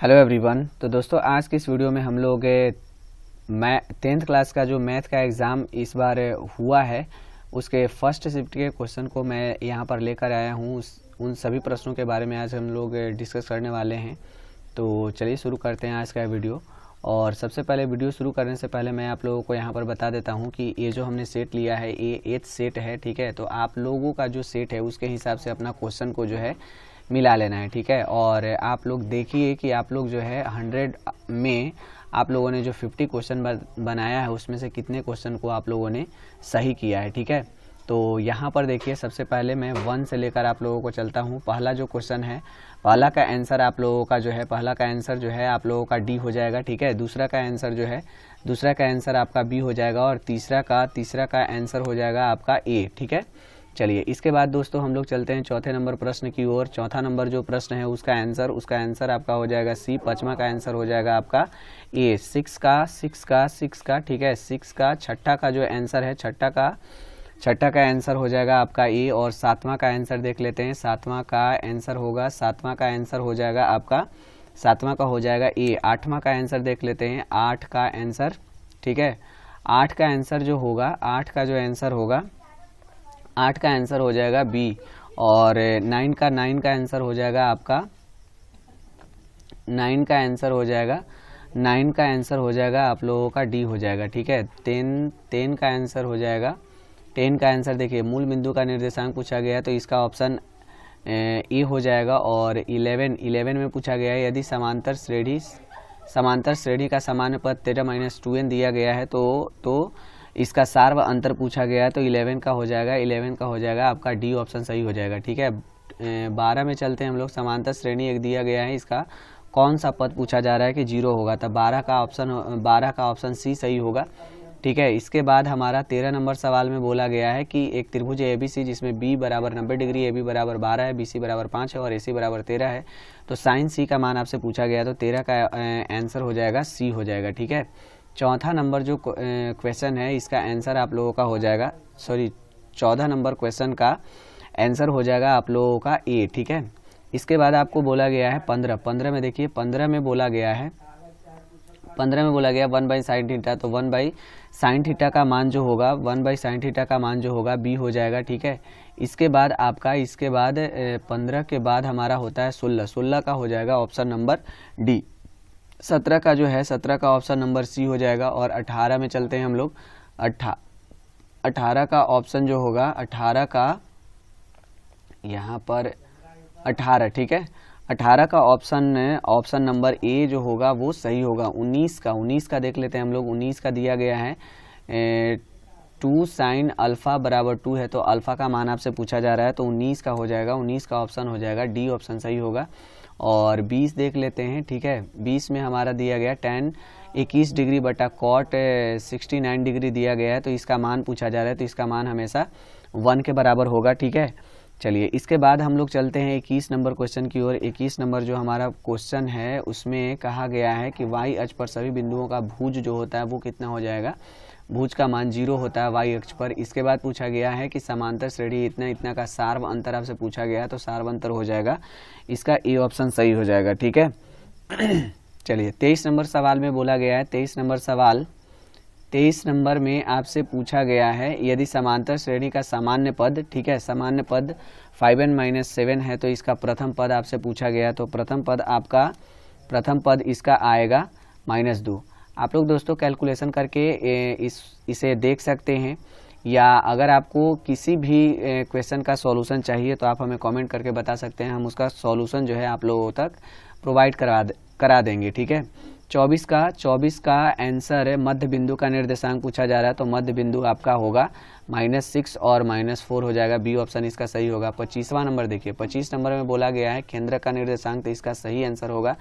Hello everyone. तो दोस्तों आज की इस वीडियो में हम लोग 10th क्लास का जो मैथ का एग्ज़ाम इस बार हुआ है उसके फर्स्ट शिफ्ट के क्वेश्चन को मैं यहाँ पर लेकर आया हूँ। उन सभी प्रश्नों के बारे में आज हम लोग डिस्कस करने वाले हैं। तो चलिए शुरू करते हैं आज का वीडियो। और सबसे पहले वीडियो शुरू करने से पहले मैं आप लोगों को यहाँ पर बता देता हूँ कि ये जो हमने सेट लिया है ये 8th सेट है, ठीक है। तो आप लोगों का जो सेट है उसके हिसाब से अपना क्वेश्चन को जो है मिला लेना है, ठीक है। और आप लोग देखिए कि आप लोग जो है 100 में आप लोगों ने जो 50 क्वेश्चन बनाया है उसमें से कितने क्वेश्चन को आप लोगों ने सही किया है, ठीक है। तो यहाँ पर देखिए सबसे पहले मैं 1 से लेकर आप लोगों को चलता हूँ। पहला जो क्वेश्चन है, पहला का आंसर आप लोगों का जो है आप लोगों का डी हो जाएगा, ठीक है। दूसरा का आंसर आपका बी हो जाएगा और तीसरा का आंसर हो जाएगा आपका ए, ठीक है। चलिए इसके बाद दोस्तों हम लोग चलते हैं चौथे नंबर प्रश्न की ओर। चौथा नंबर जो प्रश्न है उसका आंसर आपका हो जाएगा सी। पांचवा का आंसर हो जाएगा आपका ए। 6 का, ठीक है। 6 का छठा का जो आंसर है छठा का आंसर हो जाएगा आपका ए। और सातवां का आंसर देख लेते हैं। सातवां का आंसर हो जाएगा आपका हो जाएगा ए। आठवां का आंसर देख लेते हैं। 8 का आंसर, ठीक है। 8 का आंसर जो होगा 8 का आंसर हो जाएगा बी। और 9 का आंसर हो जाएगा आपका 9 का आंसर हो जाएगा आप लोगों का डी हो जाएगा, ठीक है। 10 का आंसर हो जाएगा। 10 का आंसर देखिए मूल बिंदु का निर्देशांक पूछा गया है तो इसका ऑप्शन ए हो जाएगा। और 11 में पूछा गया है यदि समांतर श्रेणी का सामान्य पद 13-2n दिया गया है तो इसका सार व अंतर पूछा गया है तो 11 का हो जाएगा आपका डी ऑप्शन सही हो जाएगा, ठीक है। 12 में चलते हैं हम लोग। समांतर श्रेणी एक दिया गया है, इसका कौन सा पद पूछा जा रहा है कि 0 होगा, तब 12 का ऑप्शन सी सही होगा, ठीक है। इसके बाद हमारा 13 नंबर सवाल में बोला गया है कि एक त्रिभुज ABC जिसमें बी बराबर 90 डिग्री, AB बराबर 12 है, BC बराबर 5 है और AC बराबर 13 है। तो साइन सी का मान आपसे पूछा गया तो 13 का आंसर हो जाएगा सी हो जाएगा, ठीक है। चौथा नंबर जो क्वेश्चन है इसका आंसर आप लोगों का हो जाएगा 14 नंबर क्वेश्चन का आंसर हो जाएगा आप लोगों का ए, ठीक है। इसके बाद आपको बोला गया है 15 में देखिए 15 में बोला गया 1/sin थीटा। तो 1/sin थीटा का मान जो होगा 1/sin थीटा का मान जो होगा बी हो जाएगा, ठीक है। इसके बाद 15 के बाद हमारा होता है 16 का हो जाएगा ऑप्शन नंबर डी। 17 का ऑप्शन नंबर सी हो जाएगा। और 18 में चलते हैं हम लोग। 18 का ऑप्शन जो होगा 18 का यहाँ पर 18, ठीक है। 18 का ऑप्शन नंबर ए जो होगा वो सही होगा। 19 का देख लेते हैं हम लोग। 19 का दिया गया है 2 sin अल्फा बराबर 2 है तो अल्फा का मान आपसे पूछा जा रहा है तो 19 का हो जाएगा। 19 का ऑप्शन हो जाएगा डी ऑप्शन सही होगा। और 20 देख लेते हैं, ठीक है। 20 में हमारा दिया गया tan 21 डिग्री बटा cot 69 डिग्री दिया गया है तो इसका मान पूछा जा रहा है तो इसका मान हमेशा 1 के बराबर होगा, ठीक है। चलिए इसके बाद हम लोग चलते हैं 21 नंबर क्वेश्चन की ओर। 21 नंबर जो हमारा क्वेश्चन है उसमें कहा गया है कि y अक्ष पर सभी बिंदुओं का भुज जो होता है वो कितना हो जाएगा। भुज का मान 0 होता है y अक्ष पर। इसके बाद पूछा गया है कि समांतर श्रेणी इतना का सार व अंतर आपसे पूछा गया है तो सार व अंतर हो जाएगा इसका ए ऑप्शन सही हो जाएगा, ठीक है। चलिए 23 नंबर सवाल में बोला गया है 23 नंबर में आपसे पूछा गया है यदि समांतर श्रेणी का सामान्य पद, ठीक है, सामान्य पद 5n-7 है तो इसका प्रथम पद आपसे पूछा गया तो प्रथम पद इसका आएगा -2। आप लोग दोस्तों कैलकुलेशन करके इसे देख सकते हैं या अगर आपको किसी भी क्वेश्चन का सॉल्यूशन चाहिए तो आप हमें कमेंट करके बता सकते हैं। हम उसका सॉल्यूशन जो है आप लोगों तक प्रोवाइड करा देंगे, ठीक है। 24 का आंसर है मध्य बिंदु का निर्देशांक पूछा जा रहा है तो मध्य बिंदु आपका होगा -6 और -4 हो जाएगा। बी ऑप्शन इसका सही होगा। 25वां नंबर देखिए 25 नंबर में बोला गया है केंद्र का निर्देशांक तो इसका सही आंसर होगा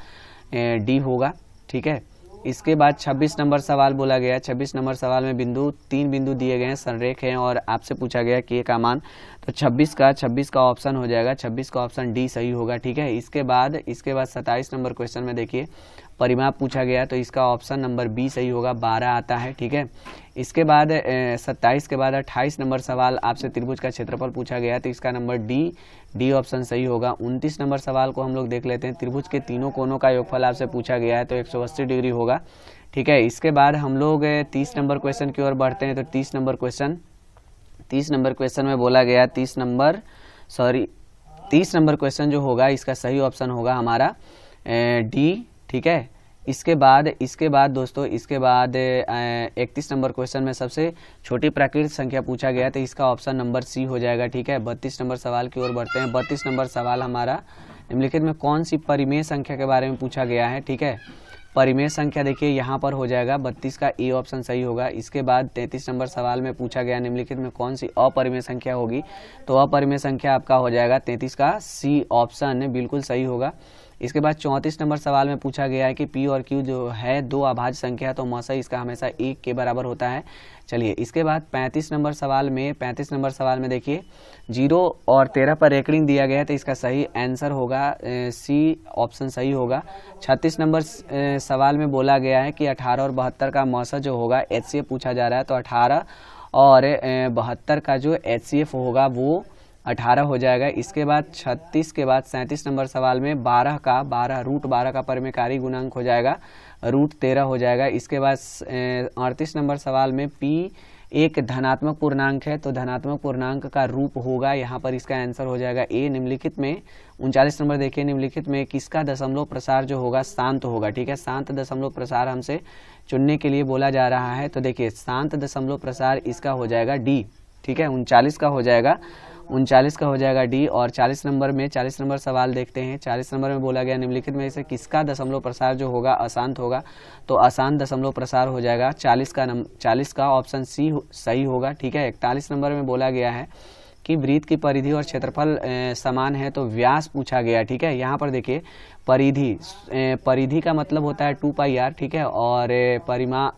डी होगा, ठीक है। इसके बाद 26 नंबर सवाल बोला गया है। 26 नंबर सवाल में 3 बिंदु दिए गए हैं, संरेख हैं और आपसे पूछा गया कि ए का मान तो 26 का ऑप्शन हो जाएगा, 26 का ऑप्शन डी सही होगा। ठीक है, इसके बाद 27 नंबर क्वेश्चन में देखिए परिमाप पूछा गया, तो इसका ऑप्शन नंबर बी सही होगा, 12 आता है। ठीक है, इसके बाद 27 के बाद 28 नंबर सवाल आपसे त्रिभुज का क्षेत्रफल पूछा गया, तो इसका नंबर डी ऑप्शन सही होगा। 29 नंबर सवाल को हम लोग देख लेते हैं, त्रिभुज के तीनों कोनों का योगफल आपसे पूछा गया है, तो 180 डिग्री होगा। ठीक है, इसके बाद हम लोग 30 नंबर क्वेश्चन की ओर बढ़ते हैं। तो 30 नंबर क्वेश्चन में बोला गया 30 नंबर क्वेश्चन जो होगा इसका सही ऑप्शन होगा हमारा डी। ठीक है, इसके बाद दोस्तों 31 नंबर क्वेश्चन में सबसे छोटी प्राकृतिक संख्या पूछा गया, तो इसका ऑप्शन नंबर सी हो जाएगा। ठीक है, 32 नंबर सवाल की ओर बढ़ते हैं। 32 नंबर सवाल हमारा निम्नलिखित में कौन सी परिमेय संख्या के बारे में पूछा गया है। ठीक है, परिमेय संख्या देखिए यहाँ पर हो जाएगा 32 का ए ऑप्शन सही होगा। इसके बाद 33 नंबर सवाल में पूछा गया निम्नलिखित में कौन सी अपरिमेय संख्या होगी, तो अपरिमेय संख्या आपका हो जाएगा 33 का सी ऑप्शन बिल्कुल सही होगा। इसके बाद 34 नंबर सवाल में पूछा गया है कि पी और क्यू जो है दो अभाज्य संख्या है, तो मौसा इसका हमेशा 1 के बराबर होता है। चलिए, इसके बाद 35 नंबर सवाल में देखिए 0 और 13 पर रेकरिंग दिया गया है, तो इसका सही आंसर होगा सी ऑप्शन सही होगा। 36 नंबर सवाल में बोला गया है कि 18 और 72 का मौसा जो होगा HCF पूछा जा रहा है, तो 18 और 72 का जो HCF होगा वो 18 हो जाएगा। इसके बाद 36 के बाद 37 नंबर सवाल में 12 रूट 12 का परिमेयकारी गुणांक हो जाएगा, रूट 13 हो जाएगा। इसके बाद 38 नंबर सवाल में P एक धनात्मक पूर्णांक है, तो धनात्मक पूर्णांक का रूप होगा, यहाँ पर इसका आंसर हो जाएगा ए। निम्नलिखित में 39 नंबर देखिए, निम्नलिखित में किसका दशमलव प्रसार जो होगा शांत होगा। ठीक है, शांत दशमलव प्रसार हमसे चुनने के लिए बोला जा रहा है, तो देखिए शांत दशमलव प्रसार इसका हो जाएगा डी। ठीक है, 39 का हो जाएगा डी। और 40 नंबर सवाल देखते हैं। 40 नंबर में बोला गया निम्नलिखित में से किसका दशमलव प्रसार जो होगा अशांत होगा, तो अशांत दशमलव प्रसार हो जाएगा 40 का ऑप्शन सी सही होगा। ठीक है, 41 नंबर में बोला गया है कि वृत्त की परिधि और क्षेत्रफल समान है, तो व्यास पूछा गया। ठीक है, यहाँ पर देखिए परिधि का मतलब होता है 2 पाई आर। ठीक है, और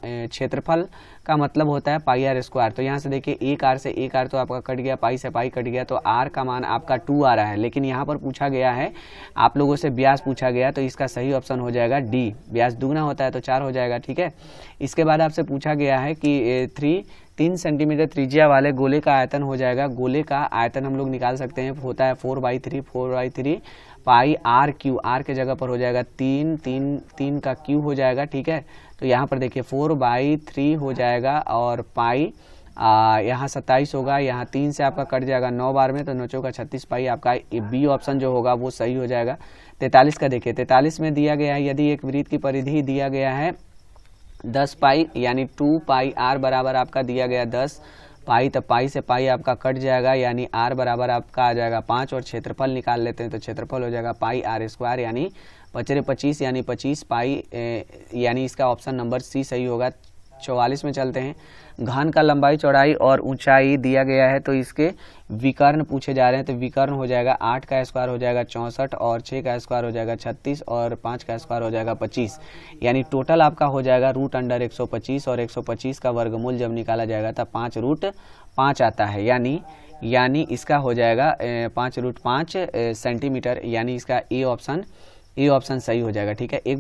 क्षेत्रफल का मतलब होता है पाई आर स्क्वायर। तो यहाँ से देखिए एक आर से एक आर तो आपका कट गया, पाई से पाई कट गया, तो आर का मान आपका 2 आ रहा है। लेकिन यहाँ पर पूछा गया है आप लोगों से व्यास पूछा गया, तो इसका सही ऑप्शन हो जाएगा डी। व्यास दुगना होता है तो 4 हो जाएगा। ठीक है, इसके बाद आपसे पूछा गया है कि 3 सेंटीमीटर त्रिज्या वाले गोले का आयतन हो जाएगा। गोले का आयतन हम लोग निकाल सकते हैं, होता है 4/3 पाई आर क्यू। आर के जगह पर हो जाएगा 3 का क्यू हो जाएगा। ठीक है, तो यहाँ पर देखिए 4/3 हो जाएगा और पाई यहाँ 27 होगा, यहाँ 3 से आपका कट जाएगा 9 बार में, तो 9 चौका 36 पाई आपका बी ऑप्शन जो होगा वो सही हो जाएगा। 43 का देखिए, 43 में दिया गया है यदि एक वृत्त की परिधि दिया गया है 10 पाई यानी 2 पाई आर बराबर आपका दिया गया 10 पाई, तो पाई से पाई आपका कट जाएगा यानी आर बराबर आपका आ जाएगा 5, और क्षेत्रफल निकाल लेते हैं तो क्षेत्रफल हो जाएगा पाई आर स्क्वायर यानी 25 यानी 25 पाई यानी इसका ऑप्शन नंबर सी सही होगा। 44 में चलते हैं। घन का लंबाई चौड़ाई और ऊंचाई दिया गया है, तो इसके विकर्ण पूछे जा रहे हैं, तो विकर्ण हो जाएगा 8 का स्क्वायर हो जाएगा 64 और 6 का स्क्वायर हो जाएगा 36 और 5 का स्क्वायर हो जाएगा 25, यानी टोटल आपका हो जाएगा रूट अंडर 125 और 125 का वर्गमूल जब निकाला जाएगा तब 5√5 आता है, यानी इसका हो जाएगा 5√5 सेंटीमीटर, यानी इसका ए ऑप्शन सही हो जाएगा। ठीक है, एक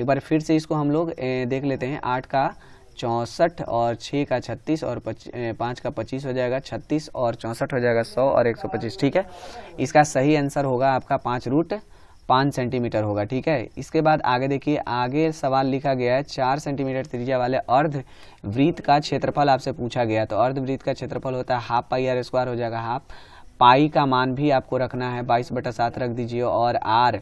बार फिर से इसको हम लोग देख लेते हैं। 8 का 64 और 6 का 36 और 5 का 25 हो जाएगा 36 और 64 हो जाएगा 100 और 125। ठीक है, इसका सही आंसर होगा आपका 5√5 सेंटीमीटर होगा। ठीक है, इसके बाद आगे देखिए, आगे सवाल लिखा गया है 4 सेंटीमीटर त्रिज्या वाले अर्ध वृत्त का क्षेत्रफल आपसे पूछा गया, तो अर्ध वृत्त का क्षेत्रफल होता है हाफ पाई आर स्क्वायर हो जाएगा। हाफ पाई का मान भी आपको रखना है 22/7 रख दीजिए, और आर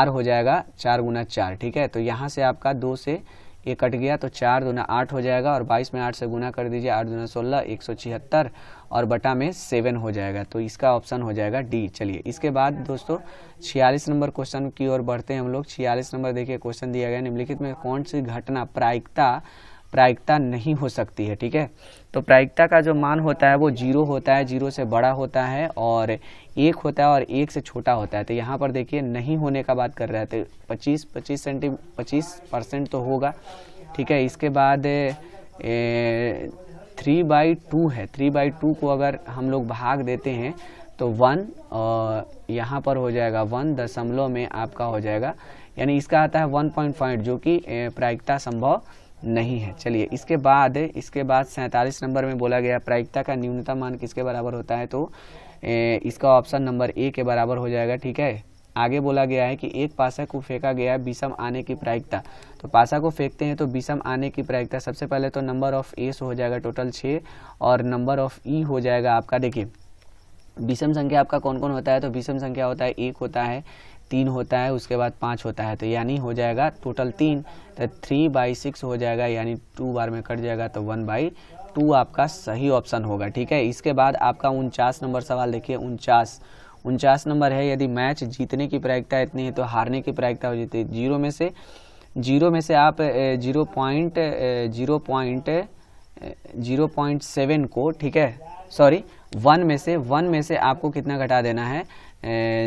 हो जाएगा 4 × 4। ठीक है, तो यहाँ से आपका 2 से ये कट गया तो 4 दूना 8 हो जाएगा, और 22 में 8 से गुना कर दीजिए, 8 दूना 16 176 और बटा में 7 हो जाएगा, तो इसका ऑप्शन हो जाएगा डी। चलिए, इसके बाद दोस्तों 46 नंबर क्वेश्चन की ओर बढ़ते हैं हम लोग। 46 नंबर देखिए क्वेश्चन दिया गया, निम्नलिखित में कौन सी घटना प्रायिकता नहीं हो सकती है। ठीक है, तो प्रायिकता का जो मान होता है वो 0 होता है, 0 से बड़ा होता है, और 1 होता है और 1 से छोटा होता है। तो यहाँ पर देखिए नहीं होने का बात कर रहे हैं, तो 25% तो होगा। ठीक है, इसके बाद 3/2 है, 3/2 को अगर हम लोग भाग देते हैं तो 1 यहाँ पर हो जाएगा 1 दशमलव में आपका हो जाएगा, यानी इसका आता है 1.5 जो कि प्रायिकता संभव नहीं है। चलिए इसके बाद 47 नंबर में बोला गया प्रायिकता का न्यूनतम मान किसके बराबर होता है, तो इसका ऑप्शन नंबर ए के बराबर हो जाएगा। ठीक है, आगे बोला गया है कि एक पासा को फेंका गया विषम आने की प्रायिकता, तो पासा को फेंकते हैं तो विषम आने की प्रायिकता सबसे पहले तो नंबर ऑफ एस हो जाएगा टोटल 6 और नंबर ऑफ ई हो जाएगा आपका, देखिए विषम संख्या आपका कौन कौन होता है, तो विषम संख्या होता है 1 होता है, 3 होता है, उसके बाद 5 होता है, तो यानी हो जाएगा टोटल 3, तो 3/6 हो जाएगा, यानी 2 बार में कट जाएगा तो 1/2 आपका सही ऑप्शन होगा। ठीक है, इसके बाद आपका 49 नंबर सवाल देखिए, 49 नंबर है, यदि मैच जीतने की प्रायिकता इतनी है तो हारने की प्रायिकता हो जाती है 0 में से आप 0.7 को, ठीक है सॉरी 1 में से आपको कितना घटा देना है,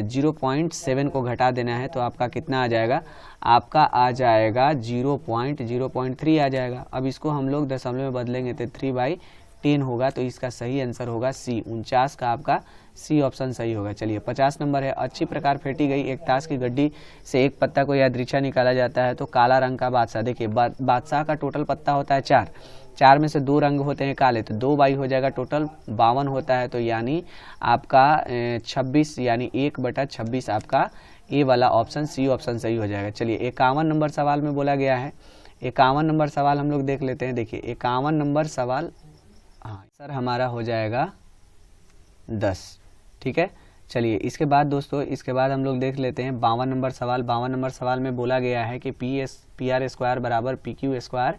0.7 को घटा देना है, तो आपका कितना आ जाएगा, आपका आ जाएगा 0.3 आ जाएगा। अब इसको हम लोग दशमलव में बदलेंगे तो 3/10 होगा, तो इसका सही आंसर होगा सी, 49 का आपका सी ऑप्शन सही होगा। चलिए 50 नंबर है, अच्छी प्रकार फेंटी गई एक ताश की गड्डी से एक पत्ता को यादृच्छा निकाला जाता है तो काला रंग का बादशाह, देखिए बादशाह का टोटल पत्ता होता है 4 में से 2 रंग होते हैं काले, तो 2 हो जाएगा, टोटल 52 होता है, तो यानी आपका 26 यानी 1/26 आपका ए वाला ऑप्शन सी ऑप्शन सही हो जाएगा। चलिए 51 नंबर सवाल में बोला गया है, 51 नंबर सवाल हम लोग देख लेते हैं। देखिए 51 नंबर सवाल, हाँ सर हमारा हो जाएगा 10। ठीक है, चलिए इसके बाद दोस्तों, इसके बाद हम लोग देख लेते हैं 52 नंबर सवाल। 52 नंबर सवाल में बोला गया है कि PR² बराबर PQ²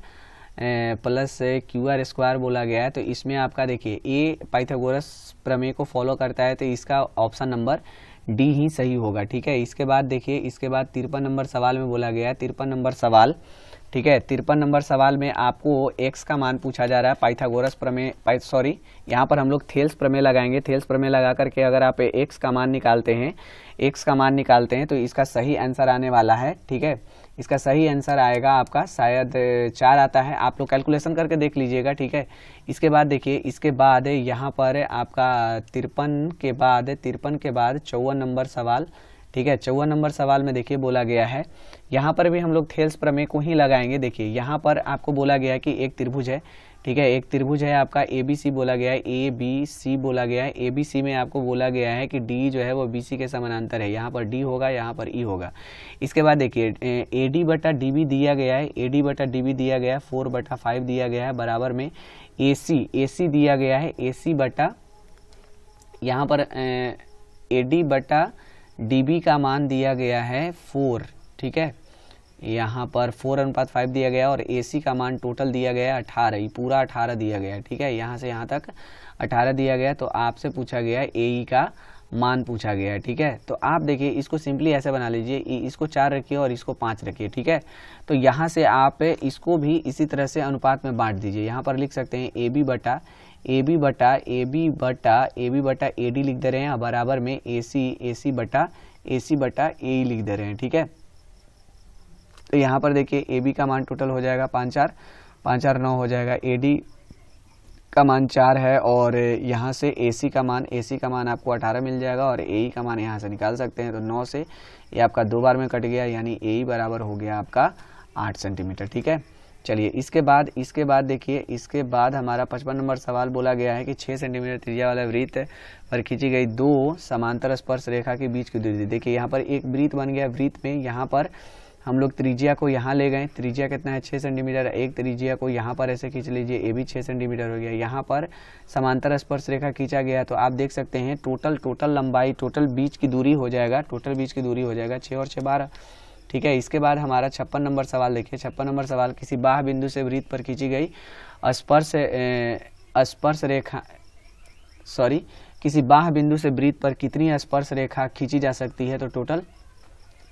प्लस QR² बोला गया है, तो इसमें आपका देखिए ए पाइथागोरस प्रमेय को फॉलो करता है, तो इसका ऑप्शन नंबर डी ही सही होगा। ठीक है, इसके बाद देखिए, इसके बाद 53 नंबर सवाल में बोला गया है, 53 नंबर सवाल, ठीक है 53 नंबर सवाल में आपको x का मान पूछा जा रहा है, पाइथागोरस प्रमेय यहाँ पर हम लोग थेल्स प्रमेय लगाएंगे। थेल्स प्रमेय लगा करके अगर आप x का मान निकालते हैं तो इसका सही आंसर आने वाला है। ठीक है, इसका सही आंसर आएगा आपका शायद 4 आता है, आप लोग कैलकुलेशन करके देख लीजिएगा। ठीक है, इसके बाद देखिए, इसके बाद यहाँ पर आपका 53 के बाद 54 नंबर सवाल, ठीक है 54 नंबर सवाल में देखिए बोला गया है, यहाँ पर भी हम लोग थेल्स प्रमेय को ही लगाएंगे। देखिए यहाँ पर आपको बोला गया है कि एक त्रिभुज है, ठीक है एक त्रिभुज है आपका ABC बोला गया है, ABC बोला गया है, ABC में आपको बोला गया है कि D जो है वो BC के समानांतर है, यहाँ पर D होगा, यहाँ पर E होगा। इसके बाद देखिए AD/DB दिया गया है, AD/DB दिया गया है, 4/5 दिया गया है, बराबर में AC दिया गया है, AC/ यहाँ पर AD/DB का मान दिया गया है 4, ठीक है यहाँ पर 4:5 दिया गया और AC का मान टोटल दिया गया है 18, ये पूरा 18 दिया गया है। ठीक है, यहाँ से यहाँ तक 18 दिया गया, तो आपसे पूछा गया है AE का मान पूछा गया है। ठीक है, तो आप देखिए इसको सिंपली ऐसे बना लीजिए, इसको 4 रखिए और इसको 5 रखिए। ठीक है, तो यहाँ से आप इसको भी इसी तरह से अनुपात में बांट दीजिए। यहाँ पर लिख सकते हैं AB बटा AD लिख दे रहे हैं, बराबर में AC बटा AE लिख दे रहे हैं। ठीक है, तो यहाँ पर देखिए AB का मान टोटल हो जाएगा 5 4 9 हो जाएगा, AD का मान 4 है और यहाँ से AC का मान आपको 18 मिल जाएगा और AE का मान यहाँ से निकाल सकते हैं, तो 9 से ये आपका 2 बार में कट गया, यानी AE बराबर हो गया आपका 8 सेंटीमीटर। ठीक है, चलिए इसके बाद देखिए, इसके बाद हमारा 55 नंबर सवाल बोला गया है कि 6 सेंटीमीटर त्रिज्या वाला वृत्त पर खींची गई 2 समांतर स्पर्श रेखा के बीच की दूरी। देखिए यहाँ पर एक वृत्त बन गया, वृत्त में यहाँ पर हम लोग त्रिज्या को यहाँ ले गए, त्रिज्या कितना है 6 सेंटीमीटर, एक त्रिज्या को यहाँ पर ऐसे खींच लीजिए, ये भी 6 सेंटीमीटर हो गया। यहाँ पर समांतर स्पर्श रेखा खींचा गया, तो आप देख सकते हैं टोटल लंबाई, टोटल बीच की दूरी हो जाएगा 6 और 6 12। ठीक है, इसके बाद हमारा 56 नंबर सवाल देखिए, 56 नंबर सवाल, किसी बाह्य बिंदु से वृत्त पर खींची गई किसी बाह्य बिंदु से वृत्त पर कितनी स्पर्श रेखा खींची जा सकती है, तो टोटल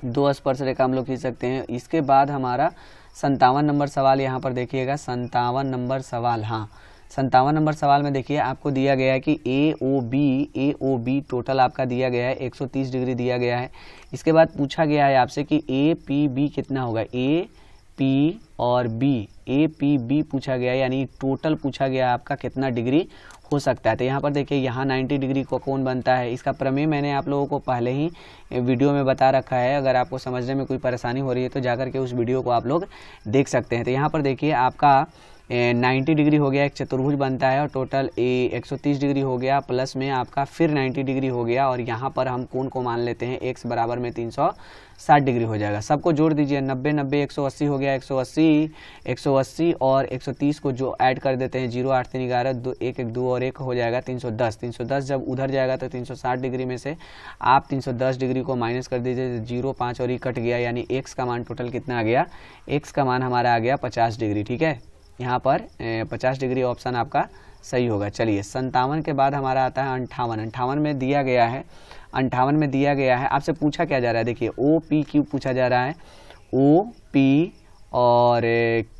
2 स्पर्श रेखा हम लोग खींच सकते हैं। इसके बाद हमारा 57 नंबर सवाल, यहाँ पर देखिएगा 57 नंबर सवाल, हाँ 57 नंबर सवाल में देखिए आपको दिया गया है कि AOB टोटल आपका दिया गया है 130 डिग्री दिया गया है। इसके बाद पूछा गया है आपसे कि APB कितना होगा, पी और बी, ए पी बी पूछा गया, यानी टोटल पूछा गया आपका कितना डिग्री हो सकता है। तो यहाँ पर देखिए यहाँ 90 डिग्री को कौन बनता है, इसका प्रमेय मैंने आप लोगों को पहले ही वीडियो में बता रखा है। अगर आपको समझने में कोई परेशानी हो रही है तो जाकर के उस वीडियो को आप लोग देख सकते हैं। तो यहाँ पर देखिए आपका 90 डिग्री हो गया, एक चतुर्भुज बनता है और टोटल 130 डिग्री हो गया, प्लस में आपका फिर 90 डिग्री हो गया और यहाँ पर हम कोण को मान लेते हैं x बराबर में 360 डिग्री हो जाएगा। सबको जोड़ दीजिए, 90 90 180 हो गया, 180 और 130 को जो ऐड कर देते हैं 0 8 3 11 2 1 1 2 और 1 हो जाएगा 310। 310 जब उधर जाएगा तो 360 डिग्री में से आप 310 डिग्री को माइनस कर दीजिए, 0 5 और ये कट गया, यानी x का मान टोटल कितना आ गया, x का मान हमारा आ गया 50 डिग्री। ठीक है, यहाँ पर 50 डिग्री ऑप्शन आपका सही होगा। चलिए 57 के बाद हमारा आता है 58। 58 में दिया गया है, 58 में दिया गया है, आपसे पूछा क्या जा रहा है, देखिए ओ पी क्यू पूछा जा रहा है, ओ पी और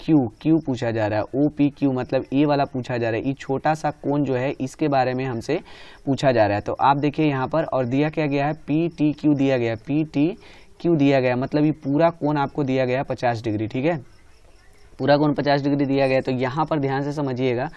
क्यू पूछा जा रहा है। ओ पी क्यू मतलब ए वाला पूछा जा रहा है, ये छोटा सा कोण जो है इसके बारे में हमसे पूछा जा रहा है। तो आप देखिए यहाँ पर, और दिया क्या गया है, पी टी क्यू दिया गया, पी टी क्यू दिया गया, मतलब ये पूरा कोण आपको दिया गया 50 डिग्री। ठीक है, पूरा कोण 50 डिग्री दिया गया। तो यहाँ पर ध्यान से समझिएगा,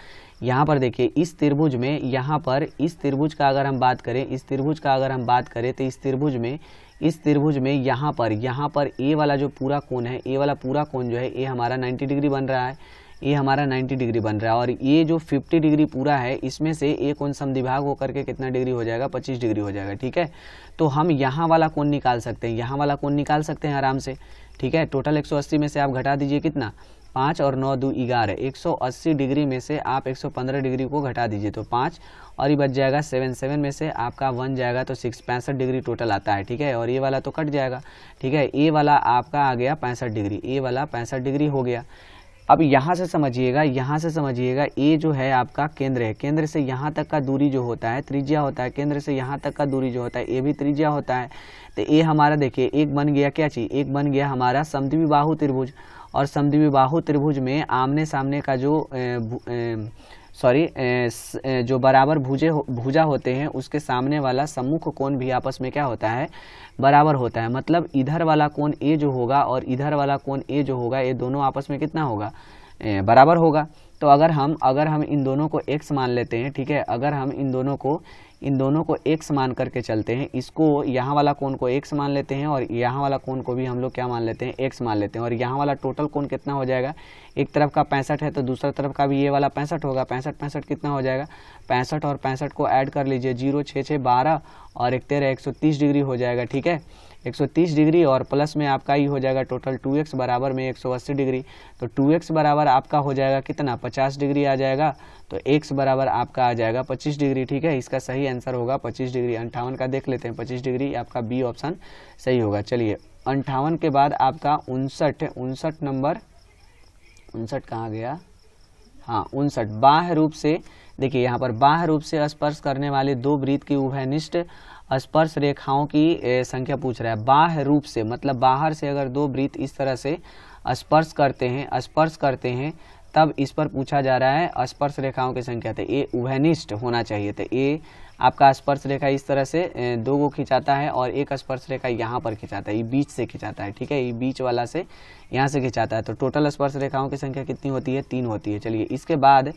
यहाँ पर देखिए इस त्रिभुज में, यहाँ पर इस त्रिभुज का अगर हम बात करें, इस त्रिभुज का अगर हम बात करें तो इस त्रिभुज में यहाँ पर ए वाला जो पूरा कोण है, ए वाला पूरा कोण जो है ये हमारा 90 डिग्री बन रहा है, ये हमारा 90 डिग्री बन रहा है, और ये जो 50 डिग्री पूरा है इसमें से एक कोण समद्विभाग होकर के कितना डिग्री हो जाएगा, 25 डिग्री हो जाएगा। ठीक है, तो हम यहाँ वाला कोण निकाल सकते हैं, यहाँ वाला कोण निकाल सकते हैं आराम से। ठीक है, टोटल 180 में से आप घटा दीजिए कितना, 5 और 9 2 11, 180 डिग्री में से आप 115 डिग्री को घटा दीजिए तो 5 और ये बच जाएगा 7, 7 में से आपका 1 जाएगा तो 6, 65 डिग्री टोटल आता है। ठीक है, और ये वाला तो कट जाएगा। ठीक है, ये वाला आपका आ गया 65 डिग्री, ये वाला 65 डिग्री हो गया। अब यहाँ से समझिएगा, ये जो है आपका केंद्र है, केंद्र से यहाँ तक का दूरी जो होता है त्रिज्या होता है, केंद्र से यहाँ तक का दूरी जो होता है ये भी त्रिज्या होता है। तो ये हमारा देखिए एक बन गया क्या चीज़, एक बन गया हमारा समद्विबाहु त्रिभुज, और समद्विबाहु त्रिभुज में आमने सामने का जो जो बराबर भुजा होते हैं उसके सामने वाला सम्मुख कोण भी आपस में क्या होता है, बराबर होता है। मतलब इधर वाला कोण ए जो होगा और इधर वाला कोण ए जो होगा ये दोनों आपस में कितना होगा, बराबर होगा। तो अगर हम इन दोनों को x मान लेते हैं, ठीक है, अगर हम इन दोनों को x मान करके चलते हैं, इसको यहाँ वाला कोण को x मान लेते हैं और यहाँ वाला कोण को भी हम लोग क्या मान लेते हैं, x मान लेते हैं, और यहाँ वाला टोटल कोण कितना हो जाएगा, एक तरफ का 65 है तो दूसरा तरफ का भी ये वाला 65 होगा, 65 कितना हो जाएगा, 65 और 65 को ऐड कर लीजिए, 0 6 6 12 और 1 13 130 डिग्री हो जाएगा। ठीक है, 130 डिग्री और प्लस में आपका ये हो जाएगा टोटल 2x बराबर में 180 डिग्री, तो 2x बराबर आपका हो जाएगा कितना, 50 डिग्री आ जाएगा, तो x बराबर आपका आ जाएगा 25 डिग्री। ठीक है, इसका सही आंसर होगा 25 डिग्री। 58 का देख लेते हैं, 25 डिग्री आपका बी ऑप्शन सही होगा। चलिए 58 के बाद आपका 59 नंबर, 59 कहाँ गया, हाँ 59, बाह्य रूप से देखिए यहाँ पर बाह्य रूप से स्पर्श करने वाले दो वृत्त की उभयनिष्ठ स्पर्श रेखाओं की संख्या पूछ रहा है। बाह्य रूप से मतलब बाहर से अगर दो वृत्त इस तरह से स्पर्श करते हैं तब इस पर पूछा जा रहा है स्पर्श रेखाओं की संख्या। तो ये उभयनिष्ठ होना चाहिए, तो ये आपका स्पर्श रेखा इस तरह से दो को खिंचाता है और एक स्पर्श रेखा यहाँ पर खिंचाता है, ये बीच से खिंचाता है। ठीक है, ये बीच वाला से यहाँ से खिंचाता है, तो टोटल स्पर्श रेखाओं की संख्या कितनी होती है, 3 होती है। चलिए इसके बाद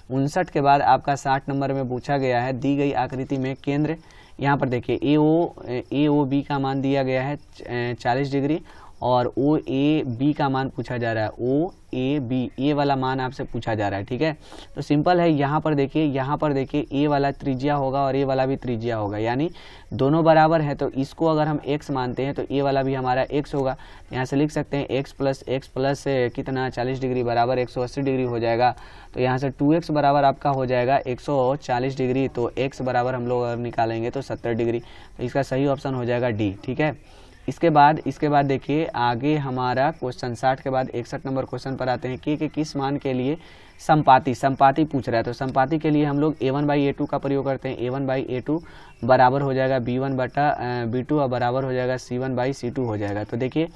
59 के बाद आपका 60 नंबर में पूछा गया है, दी गई आकृति में केंद्र, यहाँ पर देखिए ए ओ बी का मान दिया गया है 40 डिग्री और ओ ए बी का मान पूछा जा रहा है, ओ ए बी ए वाला मान आपसे पूछा जा रहा है। ठीक है, तो सिंपल है, यहाँ पर देखिए ए वाला त्रिज्या होगा और ए वाला भी त्रिज्या होगा, यानी दोनों बराबर है, तो इसको अगर हम x मानते हैं तो ए वाला भी हमारा x होगा। यहाँ से लिख सकते हैं x प्लस कितना 40 डिग्री बराबर 180 डिग्री हो जाएगा, तो यहाँ से 2x बराबर आपका हो जाएगा 140 डिग्री, तो x बराबर हम लोग अगर निकालेंगे तो 70 डिग्री, तो इसका सही ऑप्शन हो जाएगा डी। ठीक है, इसके बाद देखिए आगे हमारा क्वेश्चन 60 के बाद 61 नंबर क्वेश्चन पर आते हैं के किस मान के लिए संपाति पूछ रहा है। तो संपाति के लिए हम लोग a1/a2 का प्रयोग करते हैं, a1/a2 बराबर हो जाएगा b1/b2 और बराबर हो जाएगा c1/c2 हो जाएगा। तो देखिए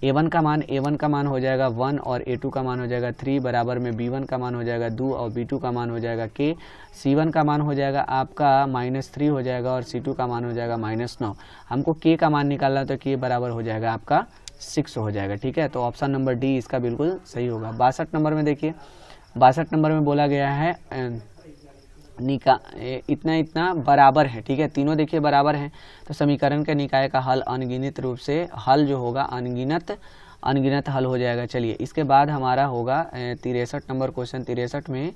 a1 का मान हो जाएगा 1 और a2 का मान हो जाएगा 3 बराबर में b1 का मान हो जाएगा 2 और b2 का मान हो जाएगा k, c1 का मान हो जाएगा आपका -3 हो जाएगा और c2 का मान हो जाएगा -9। हमको k का मान निकालना है तो k बराबर हो जाएगा आपका 6 हो जाएगा। ठीक है, तो ऑप्शन नंबर डी इसका बिल्कुल सही होगा। 62 नंबर में देखिए, 62 नंबर में बोला गया है इतना इतना बराबर है। ठीक है, तीनों देखिए बराबर हैं, तो समीकरण के निकाय का हल अनगिनत रूप से हल जो होगा अनगिनत हल हो जाएगा। चलिए इसके बाद हमारा होगा 63 नंबर क्वेश्चन। 63 में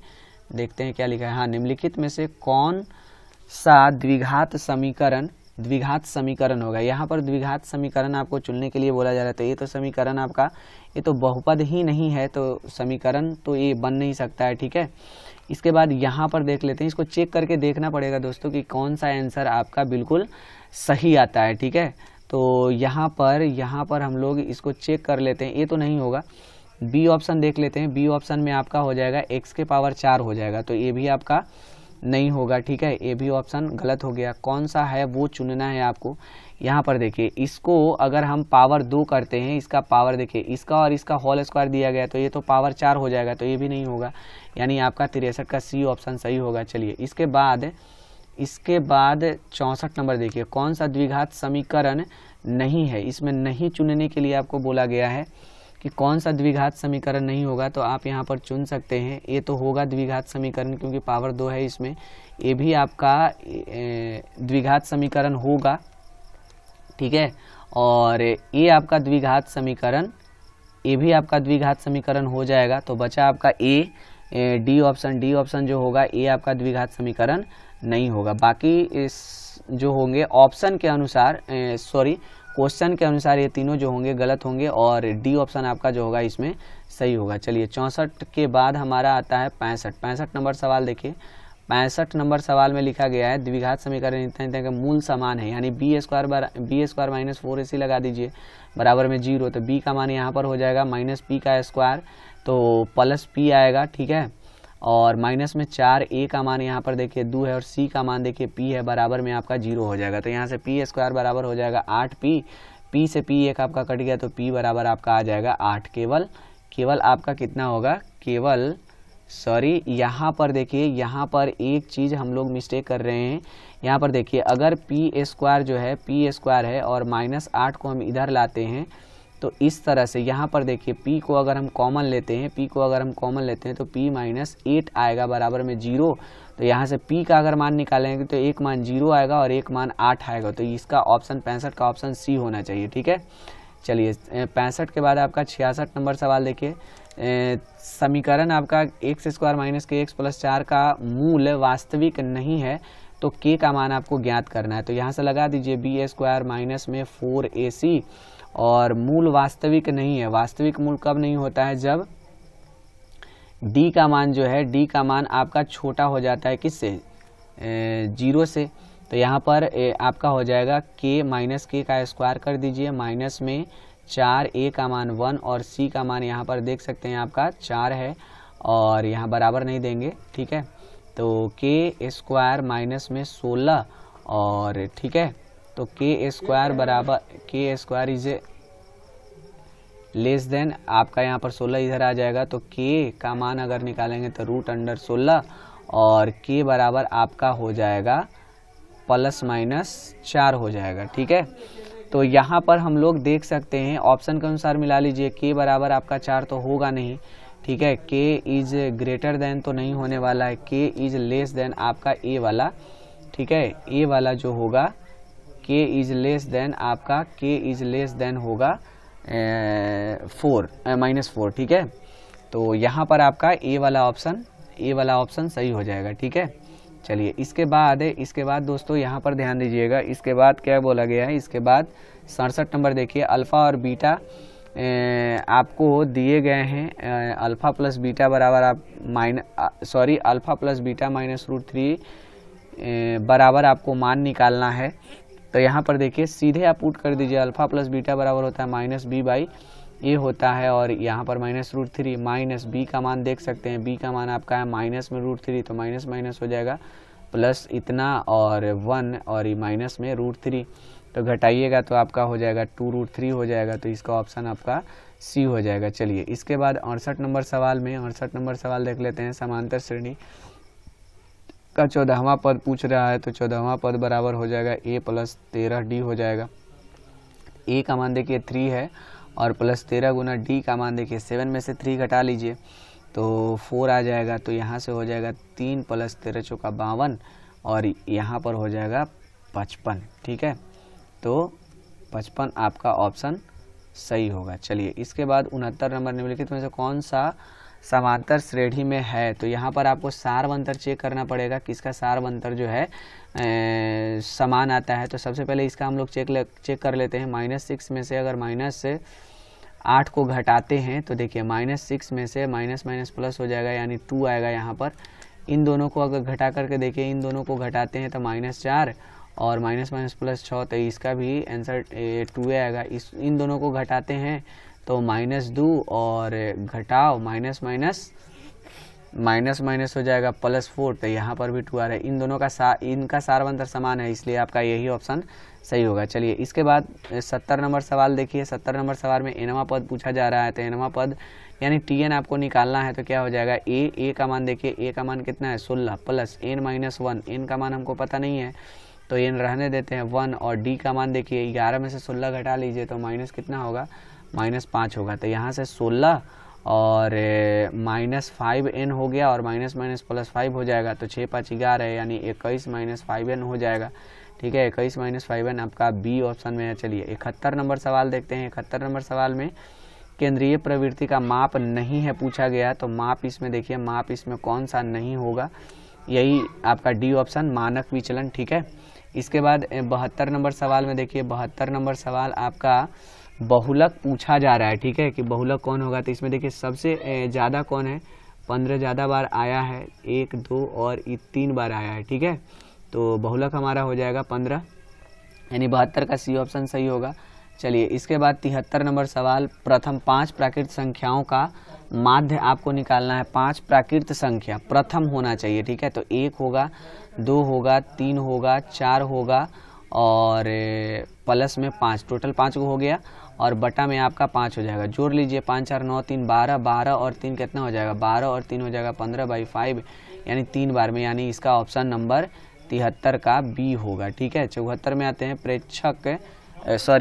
देखते हैं क्या लिखा है। हाँ, निम्नलिखित में से कौन सा द्विघात समीकरण होगा। यहाँ पर द्विघात समीकरण आपको चुनने के लिए बोला जा रहा है। तो ये तो समीकरण आपका, ये तो बहुपद ही नहीं है, तो समीकरण तो ये बन नहीं सकता है। ठीक है, इसके बाद यहाँ पर देख लेते हैं, इसको चेक करके देखना पड़ेगा दोस्तों कि कौन सा आंसर आपका बिल्कुल सही आता है। ठीक है, तो यहाँ पर हम लोग इसको चेक कर लेते हैं। ये तो नहीं होगा, बी ऑप्शन देख लेते हैं। बी ऑप्शन में आपका हो जाएगा x के पावर 4 हो जाएगा, तो ये भी आपका नहीं होगा। ठीक है, ये भी ऑप्शन गलत हो गया। कौन सा है वो चुनना है आपको। यहाँ पर देखिए, इसको अगर हम पावर 2 करते हैं, इसका पावर देखिए, इसका और इसका होल स्क्वायर दिया गया, तो ये तो पावर 4 हो जाएगा, तो ये भी नहीं होगा। यानी आपका 63 का सी ऑप्शन सही होगा। चलिए इसके बाद 64 नंबर देखिए, कौन सा द्विघात समीकरण नहीं है। इसमें नहीं चुनने के लिए आपको बोला गया है कि कौन सा द्विघात समीकरण नहीं होगा, तो आप यहाँ पर चुन सकते हैं। ये तो होगा द्विघात समीकरण, क्योंकि पावर 2 है इसमें, ये भी आपका द्विघात समीकरण होगा। ठीक है, और ये आपका द्विघात समीकरण, ये भी आपका द्विघात समीकरण हो जाएगा। तो बचा आपका डी ऑप्शन जो होगा, ये आपका द्विघात समीकरण नहीं होगा। बाकी इस जो होंगे ऑप्शन के अनुसार, क्वेश्चन के अनुसार ये तीनों जो होंगे गलत होंगे, और डी ऑप्शन आपका जो होगा इसमें सही होगा। चलिए 64 के बाद हमारा आता है 65 नंबर सवाल। देखिए 65 नंबर सवाल में लिखा गया है द्विघात समीकरण इतना का मूल समान है, यानी बी स्क्वायर माइनस 4ac लगा दीजिए बराबर में 0। तो बी का मान यहाँ पर हो जाएगा माइनस पी का स्क्वायर, तो प्लस पी आएगा। ठीक है, और माइनस में 4, ए का मान यहाँ पर देखिए 2 है, और सी का मान देखिए पी है, बराबर में आपका 0 हो जाएगा। तो यहाँ से पी स्क्वायर बराबर हो जाएगा 8p, पी से पी एक आपका कट गया, तो पी बराबर आपका आ जाएगा 8। केवल आपका कितना होगा, यहाँ पर देखिए, यहाँ पर एक चीज़ हम लोग मिस्टेक कर रहे हैं। यहाँ पर देखिए, अगर पी स्क्वायर है और -8 को हम इधर लाते हैं, तो इस तरह से यहाँ पर देखिए p को अगर हम कॉमन लेते हैं, तो p -8 आएगा बराबर में 0। तो यहाँ से p का अगर मान निकालेंगे तो एक मान 0 आएगा और एक मान 8 आएगा। तो इसका ऑप्शन 65 का ऑप्शन सी होना चाहिए। ठीक है, चलिए 65 के बाद आपका 66 नंबर सवाल देखिए। समीकरण आपका x स्क्वायर माइनस के x प्लस 4 का मूल वास्तविक नहीं है, तो k का मान आपको ज्ञात करना है। तो यहाँ से लगा दीजिए बी स्क्वायर माइनस में 4ac, और मूल वास्तविक नहीं है। वास्तविक मूल कब नहीं होता है, जब d का मान जो है, d का मान आपका छोटा हो जाता है किससे, 0 से। तो यहाँ पर आपका हो जाएगा k माइनस के का स्क्वायर कर दीजिए, माइनस में 4, a का मान 1 और c का मान यहाँ पर देख सकते हैं आपका 4 है, और यहाँ बराबर नहीं देंगे। ठीक है, तो k स्क्वायर माइनस में 16, और ठीक है, तो k square is less than आपका यहाँ पर 16 इधर आ जाएगा। तो k का मान अगर निकालेंगे तो √16, और k बराबर आपका हो जाएगा ±4 हो जाएगा। ठीक है, तो यहाँ पर हम लोग देख सकते हैं ऑप्शन के अनुसार मिला लीजिए, k बराबर आपका 4 तो होगा नहीं। ठीक है, k इज ग्रेटर देन तो नहीं होने वाला है, k इज लेस देन आपका a वाला। ठीक है, a वाला जो होगा k इज लेस देन होगा -4। ठीक है, तो यहाँ पर आपका ए वाला ऑप्शन सही हो जाएगा। ठीक है, चलिए इसके बाद दोस्तों यहाँ पर ध्यान दीजिएगा। इसके बाद क्या बोला गया है, इसके बाद 67 नंबर देखिए। अल्फ़ा और बीटा आपको दिए गए हैं, अल्फ़ा प्लस बीटा बराबर अल्फ़ा प्लस बीटा माइनस √3 बराबर आपको मान निकालना है। तो यहाँ पर देखिए सीधे आप पुट कर दीजिए, अल्फ़ा प्लस बीटा बराबर होता है -b/a होता है, और यहाँ पर -√3 माइनस b का मान देख सकते हैं, b का मान आपका है माइनस में √3, तो माइनस माइनस हो जाएगा प्लस इतना और 1 और ये माइनस में √3, तो घटाइएगा तो आपका हो जाएगा 2√3 हो जाएगा। तो इसका ऑप्शन आपका सी हो जाएगा। चलिए इसके बाद 68 नंबर सवाल देख लेते हैं। समांतर श्रेणी का 14वां पद पूछ रहा है, तो 14वां पद बराबर हो जाएगा a + 13d हो जाएगा। a का मान देखिए 3 है और प्लस 13 गुना डी का मान देखिए 7 में से 3 घटा लीजिए तो 4 आ जाएगा। तो यहाँ से हो जाएगा 3 + 13 = 52 और यहाँ पर हो जाएगा 55। ठीक है, तो 55 आपका ऑप्शन सही होगा। चलिए इसके बाद 69 नंबर निम्नलिखित में से कौन सा समांतर श्रेणी में है। तो यहाँ पर आपको सारवंतर चेक करना पड़ेगा, किसका सारवंतर जो है समान आता है। तो सबसे पहले इसका हम लोग चेक कर लेते हैं। -6 में से अगर -8 को घटाते हैं तो देखिए -6 में से माइनस माइनस प्लस हो जाएगा, यानी 2 आएगा यहाँ पर। इन दोनों को अगर घटा करके देखिए, इन दोनों को घटाते हैं तो -4 और माइनस माइनस प्लस 6, तो इसका भी आंसर 2 आएगा। इन दोनों को घटाते हैं तो -2 और घटाओ माइनस माइनस हो जाएगा +4, तो यहाँ पर भी 2 आ रहा है। इन दोनों का इनका सारवंतर समान है, इसलिए आपका यही ऑप्शन सही होगा। चलिए इसके बाद 70 नंबर सवाल देखिए। 70 नंबर सवाल में nवां पद पूछा जा रहा है। तो nवां पद यानी tn आपको निकालना है, तो क्या हो जाएगा a का मान देखिए, a का मान कितना है 16 प्लस n - 1, n का मान हमको पता नहीं है तो n रहने देते हैं 1, और d का मान देखिए 11 में से 16 घटा लीजिए तो माइनस कितना होगा, -5 होगा। तो यहाँ से 16 और -5n हो गया और माइनस माइनस +5 हो जाएगा, तो 6 × 5 = 11 है, यानी 21 - 5n हो जाएगा। ठीक है, 21 - 5n आपका बी ऑप्शन में है। चलिए 71 नंबर सवाल देखते हैं। 71 नंबर सवाल में केंद्रीय प्रवृत्ति का माप नहीं है पूछा गया, तो माप इसमें देखिए, माप इसमें कौन सा नहीं होगा, यही आपका डी ऑप्शन मानक विचलन। ठीक है, इसके बाद 72 नंबर सवाल में देखिए, 72 नंबर सवाल आपका बहुलक पूछा जा रहा है। ठीक है, कि बहुलक कौन होगा। तो इसमें देखिए सबसे ज़्यादा कौन है, 15 ज़्यादा बार आया है, 1 2 और 3 बार आया है। ठीक है, तो बहुलक हमारा हो जाएगा 15, यानी 72 का सी ऑप्शन सही होगा। चलिए इसके बाद 73 नंबर सवाल, प्रथम 5 प्राकृत संख्याओं का माध्य आपको निकालना है। 5 प्राकृत संख्या प्रथम होना चाहिए। ठीक है, तो 1 होगा, 2 होगा, 3 होगा, 4 होगा और प्लस में 5, टोटल 5 को हो गया और बटा में आपका 5 हो जाएगा। जोड़ लीजिए 5 4 9 3 12, 12 और 3 कितना हो जाएगा, 12 और 3 हो जाएगा 15/5, यानी 3 बार में, यानी इसका ऑप्शन नंबर 73 का बी होगा। ठीक है, 74 में आते हैं।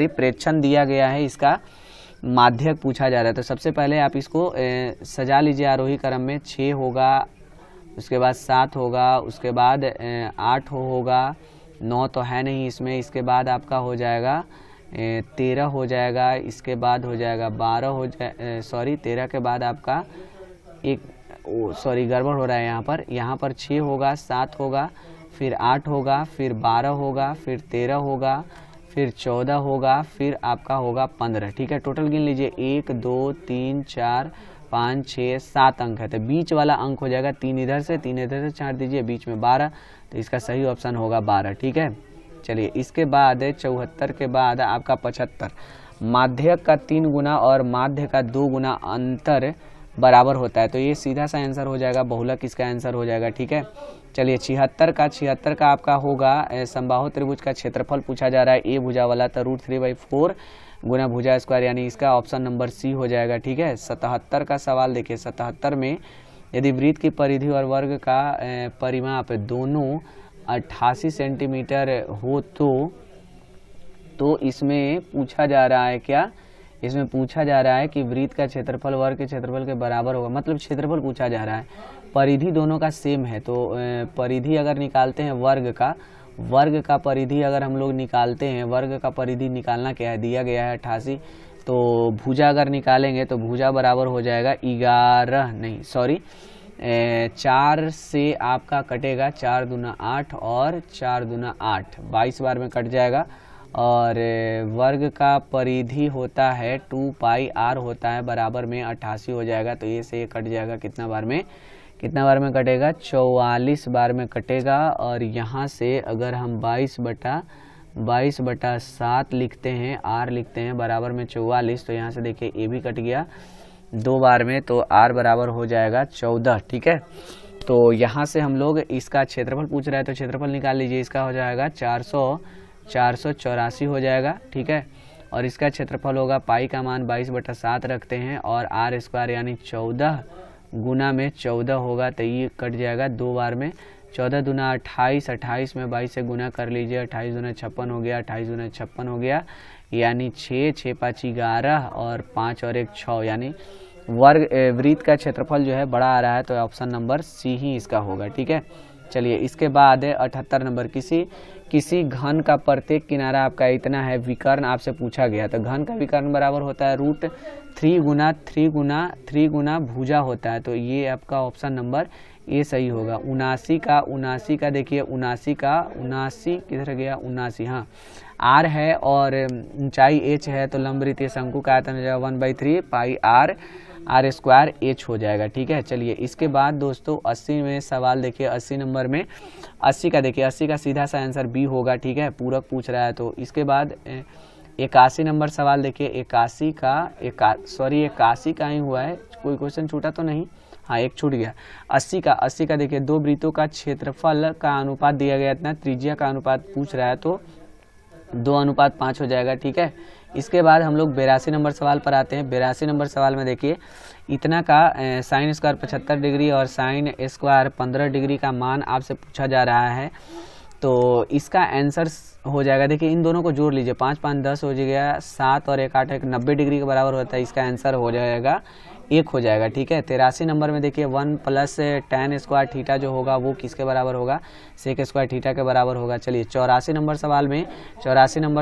प्रेक्षण दिया गया है, इसका माध्यक पूछा जा रहा है। तो सबसे पहले आप इसको सजा लीजिए आरोही क्रम में। 6 होगा, उसके बाद 7 होगा, उसके बाद 8 होगा, 9 तो है नहीं इसमें, इसके बाद आपका हो जाएगा 13 हो जाएगा, इसके बाद हो जाएगा 12 हो जाए 13 के बाद आपका गड़बड़ हो रहा है यहाँ पर 6 होगा, 7 होगा, फिर 8 होगा, फिर 12 होगा, फिर 13 होगा, फिर 14 होगा, फिर आपका होगा 15। ठीक है, टोटल गिन लीजिए 1 2 3 4 5 6 7 अंक है, तो बीच वाला अंक हो जाएगा 3 इधर से 3 इधर से छाट दीजिए, बीच में 12, तो इसका सही ऑप्शन होगा 12। ठीक है, चलिए इसके बाद 74 के बाद आपका 75, माध्यक का 3 गुना और माध्य का 2 गुना अंतर बराबर होता है, तो ये सीधा सा आंसर हो जाएगा, बहुलक इसका आंसर हो जाएगा। ठीक है, चलिए 76 का आपका होगा समबाहु त्रिभुज का क्षेत्रफल पूछा जा रहा है, ए भुजा वाला, तो √3/4 गुना भुजा स्क्वायर, यानी इसका ऑप्शन नंबर सी हो जाएगा। ठीक है, 77 का सवाल देखिए। 77 में यदि वृत्त की परिधि और वर्ग का परिमाप दोनों 88 सेंटीमीटर हो तो इसमें पूछा जा रहा है क्या, इसमें पूछा जा रहा है कि वृत्त का क्षेत्रफल वर्ग के क्षेत्रफल के बराबर होगा, मतलब क्षेत्रफल पूछा जा रहा है। परिधि दोनों का सेम है, तो परिधि अगर निकालते हैं वर्ग का परिधि अगर हम लोग निकालते हैं, वर्ग का परिधि निकालना क्या है, दिया गया है 88, तो भुजा अगर निकालेंगे तो भुजा बराबर हो जाएगा 4 से आपका कटेगा 4 दूना 8 और 4 दूना 8, 22 बार में कट जाएगा। और वर्ग का परिधि होता है 2πr होता है, बराबर में 88 हो जाएगा, तो ये से ये कट जाएगा, कितना बार में कटेगा, 44 बार में कटेगा। और यहाँ से अगर हम 22/7 लिखते हैं, r लिखते हैं, बराबर में 44, तो यहाँ से देखिए ए भी कट गया 2 बार में, तो r बराबर हो जाएगा 14। ठीक है, तो यहाँ से हम लोग इसका क्षेत्रफल पूछ रहा है, तो क्षेत्रफल निकाल लीजिए, इसका हो जाएगा 484 हो जाएगा। ठीक है, और इसका क्षेत्रफल होगा, पाई का मान 22/7 रखते हैं और r² यानी 14 गुना में 14 होगा, तो ये कट जाएगा 2 बार में। 14 दूना 28, 28 में 22 से गुना कर लीजिए, 28 दूना 56 हो गया, 28 दूना 56 हो गया, यानी 6, 6 5 11 और 5 और 1 6, यानी वर्ग वृत्त का क्षेत्रफल जो है बड़ा आ रहा है, तो ऑप्शन नंबर सी ही इसका होगा। ठीक है, चलिए इसके बाद 78 नंबर, किसी घन का प्रत्येक किनारा आपका इतना है, विकर्ण आपसे पूछा गया, तो घन का विकर्ण बराबर होता है √3 गुना भुजा होता है, तो ये आपका ऑप्शन नंबर ए सही होगा। 79 का देखिए 79 किधर गया, 79, हाँ आर है और ऊंचाई एच है, तो लंबवृत्तीय शंकु का आयतन हो जाएगा 1/3 पाई आर स्क्वायर एच हो जाएगा। ठीक है, चलिए इसके बाद दोस्तों 80 में सवाल देखिए, 80 नंबर में 80 का देखिए, 80 का सीधा सा आंसर बी होगा। ठीक है, पूरक पूछ रहा है। तो इसके बाद 81 नंबर सवाल देखिए, 81 का ही हुआ है, कोई क्वेश्चन छूटा तो नहीं, हाँ एक छूट गया। 80 का देखिए, दो वृत्तों का क्षेत्रफल का अनुपात दिया गया इतना, त्रिज्या का अनुपात पूछ रहा है, तो 2:5 हो जाएगा। ठीक है, इसके बाद हम लोग 82 नंबर सवाल पर आते हैं। 82 नंबर सवाल में देखिए, इतना का साइन स्क्वायर 75 डिग्री और साइन स्क्वायर 15 डिग्री का मान आपसे पूछा जा रहा है, तो इसका आंसर हो जाएगा, देखिए इन दोनों को जोड़ लीजिए, 5 5 10 हो जाएगा, 7 और 1 8 90 डिग्री के बराबर होता है, इसका आंसर हो जाएगा 1 हो जाएगा। ठीक है, 83 नंबर में देखिए 1 + tan स्क्वायर थीटा जो होगा वो किसके बराबर होगा, सेक स्क्वायर थीटा के बराबर होगा। चलिए 84 नंबर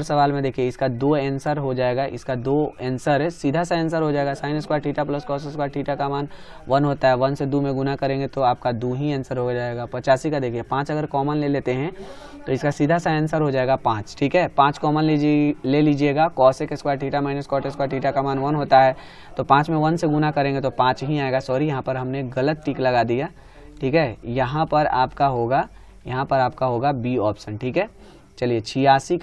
सवाल में देखिए, इसका 2 आंसर हो जाएगा, इसका 2 आंसर सीधा सा आंसर हो जाएगा, sine square theta plus cos square theta का मान 1 होता है, 1 से 2 में गुना करेंगे तो आपका 2 ही आंसर हो जाएगा। 85 का देखिए, 5 अगर कॉमन ले लेते हैं तो इसका सीधा सा आंसर हो जाएगा 5। ठीक है, 5 कॉमन ले लीजिएगा, cosec square theta minus cot square theta का मान 1 होता है, तो 5 में 1 से गुना करेंगे तो 5 ही आएगा। सॉरी, यहाँ पर हमने गलत टिक लगा दिया। ठीक है, यहाँ पर आपका होगा बी ऑप्शन। ठीक है, चलिए 86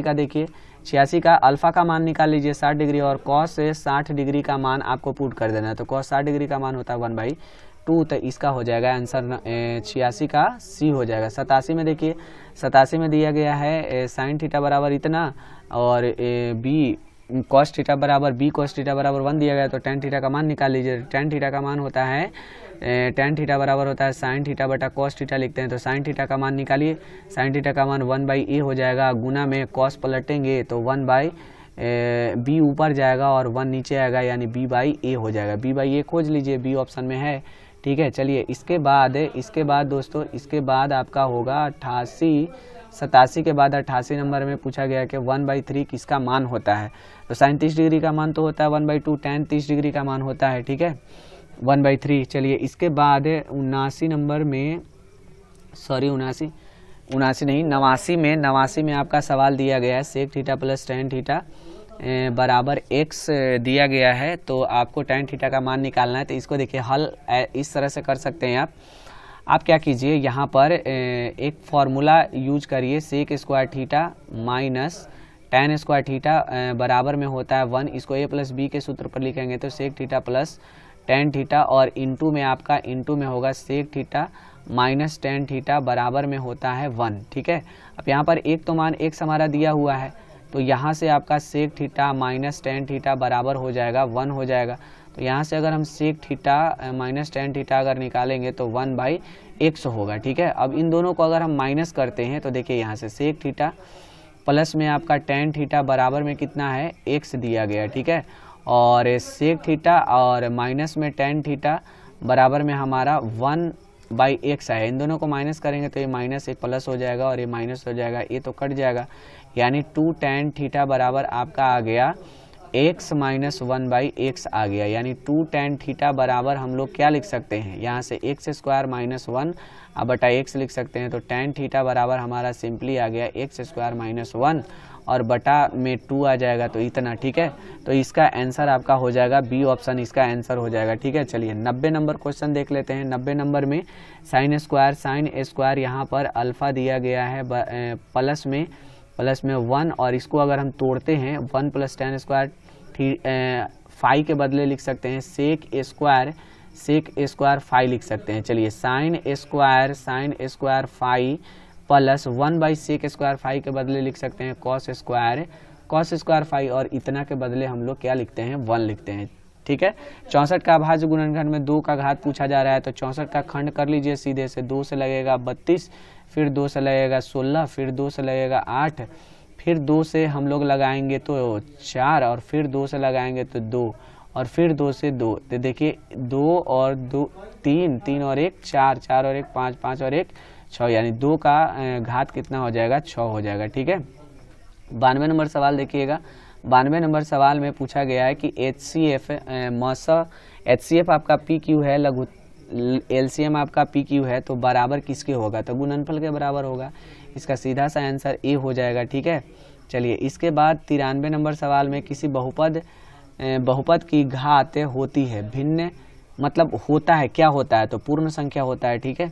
का देखिए, 86 का अल्फा का मान निकाल लीजिए 60 डिग्री और कॉस से 60 डिग्री का मान आपको पुट कर देना है, तो कॉस 60 डिग्री का मान होता है 1/2, तो इसका हो जाएगा आंसर 86 का सी हो जाएगा। 87 में देखिए, 87 में दिया गया है साइन थीटा बराबर इतना और बी कॉस थीटा बराबर 1 दिया गया, तो टेन थीटा का मान निकाल लीजिए। टेन थीटा का मान होता है टेन थीटा बराबर होता है साइन थीटा बटा कॉस थीटा लिखते हैं, तो साइन थीटा का मान निकालिए, साइन थीटा का मान 1/a हो जाएगा, गुना में कॉस पलटेंगे तो 1/b ऊपर जाएगा और 1 नीचे आएगा, यानी b/a हो जाएगा। b/a खोज लीजिए, बी ऑप्शन में है। ठीक है, चलिए इसके बाद दोस्तों, इसके बाद आपका होगा 87 के बाद 88 नंबर में पूछा गया कि 1/3 किसका मान होता है, तो साइन 30 डिग्री का मान तो होता है 1/2, tan 30 डिग्री का मान होता है। ठीक है, 1/3। चलिए इसके बाद 79 नंबर में, सॉरी 89 में आपका सवाल दिया गया है, sec theta plus tan theta बराबर x दिया गया है, तो आपको tan थीटा का मान निकालना है। तो इसको देखिए हल इस तरह से कर सकते हैं आप क्या कीजिए, यहाँ पर एक फॉर्मूला यूज करिए, sec square theta minus tan square theta बराबर में होता है 1, इसको a + b के सूत्र पर लिखेंगे तो sec theta plus tan theta और इंटू में होगा sec theta minus tan theta बराबर में होता है 1। ठीक है, अब यहाँ पर एक तो मान x हमारा दिया हुआ है, तो यहाँ से आपका sec theta minus tan theta बराबर हो जाएगा 1 हो जाएगा, तो यहाँ से अगर हम sec theta minus tan theta अगर निकालेंगे तो 1/x होगा। ठीक है, अब इन दोनों को अगर हम माइनस करते हैं तो देखिए यहाँ से सेक थीटा प्लस में आपका tan थीटा बराबर में कितना है, x दिया गया। ठीक है, और सेक थीटा और माइनस में tan थीटा बराबर में हमारा 1/x है, इन दोनों को माइनस करेंगे तो ये माइनस एक प्लस हो जाएगा और ये माइनस हो जाएगा, ये तो कट जाएगा, यानी 2 tan थीटा बराबर आपका आ गया x - 1/x आ गया, यानी 2 tan थीटा बराबर हम लोग क्या लिख सकते हैं, यहाँ से x² - 1 बटा x लिख सकते हैं, तो tan थीटा बराबर हमारा सिंपली आ गया x² - 1 और बटा में 2 आ जाएगा, तो इतना। ठीक है, तो इसका आंसर आपका हो जाएगा बी ऑप्शन, इसका आंसर हो जाएगा। ठीक है, चलिए 90 नंबर क्वेश्चन देख लेते हैं। 90 नंबर में साइन स्क्वायर यहाँ पर अल्फा दिया गया है प्लस में 1, और इसको अगर हम तोड़ते हैं 1 + tan स्क्वायर फाई के बदले लिख सकते हैं सेक स्क्वायर फाई लिख सकते हैं। चलिए साइन स्क्वायर फाई प्लस 1/सेक स्क्वायर फाई के बदले लिख सकते हैं कॉस स्क्वायर फाई, और इतना के बदले हम लोग क्या लिखते हैं, 1 लिखते हैं। ठीक है, 64 का अभाज्य गुणनखंड में 2 का घात पूछा जा रहा है, तो 64 का खंड कर लीजिए सीधे से, 2 से लगेगा 32, फिर 2 से लगेगा 16, फिर 2 से लगेगा 8, फिर 2 से हम लोग लगाएंगे तो 4, और फिर 2 से लगाएंगे तो 2, और फिर 2 से 2, तो देखिए 2 और 2 3, 3 और 1 4, 4 और 1 5, 5 और 1 6, यानी 2 का घात कितना हो जाएगा, 6 हो जाएगा। ठीक है। 92 नंबर सवाल देखिएगा। 92 नंबर सवाल में पूछा गया है कि HCF आपका PQ है, लघु LCM आपका PQ है, तो बराबर किसके होगा, तो गुणनफल के बराबर होगा। इसका सीधा सा आंसर ए हो जाएगा। ठीक है। चलिए इसके बाद 93 नंबर सवाल में किसी बहुपद की घात होती है भिन्न, मतलब होता है, क्या होता है, तो पूर्ण संख्या होता है। ठीक है।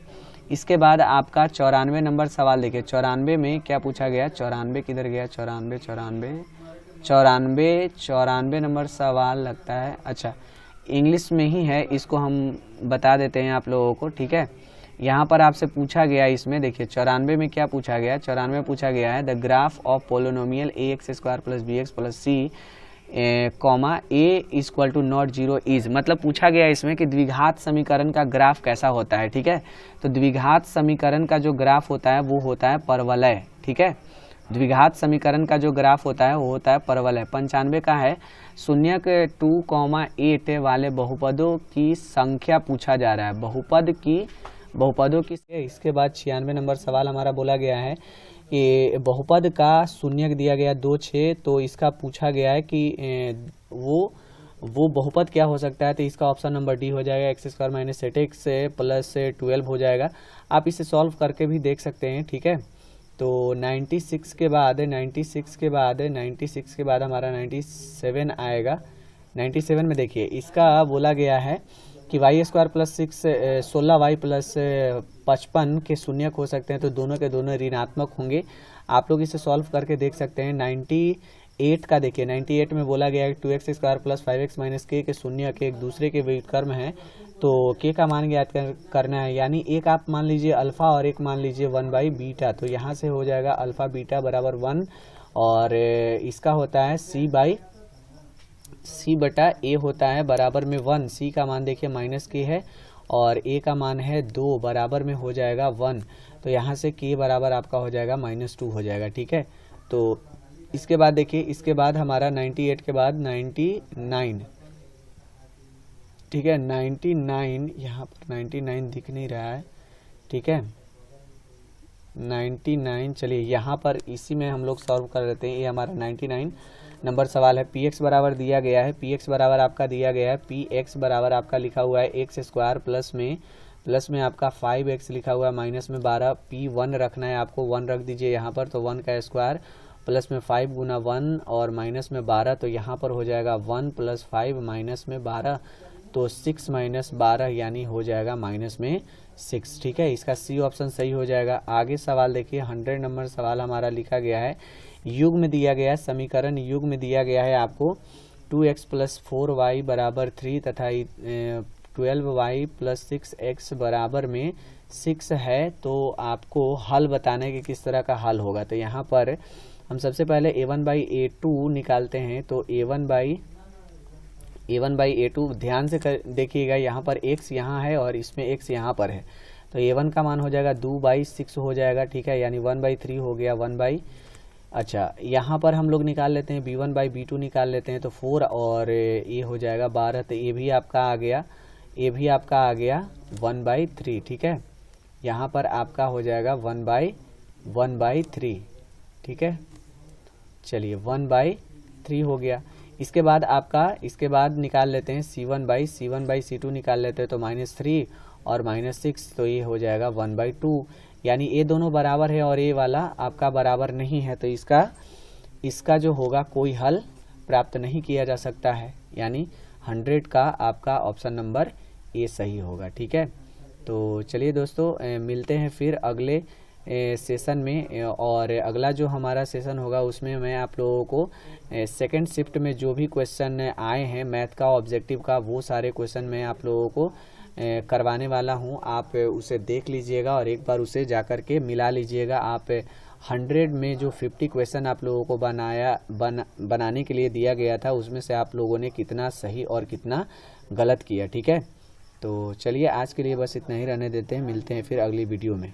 इसके बाद आपका 94 नंबर सवाल देखिए। 94 में क्या पूछा गया, 94 किधर गया, 94 नंबर सवाल लगता है, अच्छा इंग्लिश में ही है, इसको हम बता देते हैं आप लोगों को। ठीक है। यहाँ पर आपसे पूछा गया, इसमें देखिए 94 में क्या पूछा गया, 94 में पूछा गया है the graph of polynomial ax² + bx + c comma a equal to not 0 is, मतलब पूछा गया इसमें कि द्विघात समीकरण का ग्राफ कैसा होता है। ठीक है। तो द्विघात समीकरण का जो ग्राफ होता है वो होता है परवलय। ठीक है। द्विघात समीकरण का जो ग्राफ होता है वो होता है परवलय। 95 का है 0,2,8 वाले बहुपदों की संख्या पूछा जा रहा है, बहुपदों की। इसके बाद 96 नंबर सवाल हमारा बोला गया है कि बहुपद का शून्यक दिया गया 2 6, तो इसका पूछा गया है कि वो बहुपद क्या हो सकता है, तो इसका ऑप्शन नंबर डी हो जाएगा, x² - 8x + 12 हो जाएगा। आप इसे सॉल्व करके भी देख सकते हैं। ठीक है। तो 96 के बाद हमारा 97 आएगा। 97 में देखिए इसका बोला गया है कि y² + 6 16y + 55 के शून्यक हो सकते हैं, तो दोनों के दोनों ऋणात्मक होंगे। आप लोग इसे सॉल्व करके देख सकते हैं। 98 का देखिए, 98 में बोला गया है 2x² + 5x - k के शून्यक एक दूसरे के व्युत्क्रम है, तो k का मान ज्ञात करना है, यानी एक आप मान लीजिए अल्फा और एक मान लीजिए 1/बीटा, तो यहाँ से हो जाएगा अल्फा बीटा बराबर 1, और इसका होता है c बटा a होता है बराबर में 1। c का मान देखिए -k है और a का मान है 2, बराबर में हो जाएगा 1, तो यहाँ से k बराबर आपका हो जाएगा -2 हो जाएगा। ठीक है। तो इसके बाद देखिए, इसके बाद हमारा 98 के बाद 99, ठीक है, 99, यहाँ पर 99 दिख नहीं रहा है। ठीक है। 99, चलिए यहाँ पर इसी में हम लोग सॉल्व कर देते हैं। ये हमारा 99 नंबर सवाल है। px बराबर दिया गया है, px बराबर आपका दिया गया है, px बराबर आपका लिखा हुआ है x² प्लस में आपका 5x लिखा हुआ है, माइनस में 12, p1 रखना है आपको, 1 रख दीजिए यहाँ पर, तो 1 का स्क्वायर प्लस में 5 गुना 1 और माइनस में 12, तो यहाँ पर हो जाएगा 1 + 5 माइनस में 12, तो 6 - 12 यानी हो जाएगा -6। ठीक है। इसका सी ऑप्शन सही हो जाएगा। आगे सवाल देखिए, 100 नंबर सवाल हमारा लिखा गया है, युग में दिया गया है, समीकरण युग में दिया गया है आपको 2x + 4y बराबर 3 तथा 12y + 6x बराबर में 6 है, तो आपको हल बताने कि किस तरह का हल होगा। तो यहाँ पर हम सबसे पहले a1/a2 निकालते हैं, तो a1/a2 ध्यान से देखिएगा, यहाँ पर x यहाँ है और इसमें x यहाँ पर है, तो a1 का मान हो जाएगा 2/6 हो जाएगा। ठीक है। यानी 1/3 हो गया, अच्छा यहाँ पर हम लोग निकाल लेते हैं b1/b2 निकाल लेते हैं, तो 4 और ये हो जाएगा 12, तो ये भी आपका आ गया 1/3। ठीक है। यहाँ पर आपका हो जाएगा 1/3। ठीक है। चलिए 1/3 हो गया। इसके बाद निकाल लेते हैं c1/c2 निकाल लेते हैं, तो -3 और -6, तो ये हो जाएगा 1/2, यानी ये दोनों बराबर है और ये वाला आपका बराबर नहीं है, तो इसका जो होगा कोई हल प्राप्त नहीं किया जा सकता है, यानी 100 का आपका ऑप्शन नंबर ए सही होगा। ठीक है। तो चलिए दोस्तों, मिलते हैं फिर अगले सेशन में, और अगला जो हमारा सेशन होगा उसमें मैं आप लोगों को सेकंड शिफ्ट में जो भी क्वेश्चन आए हैं मैथ का, ऑब्जेक्टिव का, वो सारे क्वेश्चन मैं आप लोगों को करवाने वाला हूं। आप उसे देख लीजिएगा और एक बार उसे जाकर के मिला लीजिएगा। आप 100 में जो 50 क्वेश्चन आप लोगों को बनाने के लिए दिया गया था, उसमें से आप लोगों ने कितना सही और कितना गलत किया। ठीक है। तो चलिए आज के लिए बस इतना ही रहने देते हैं, मिलते हैं फिर अगली वीडियो में।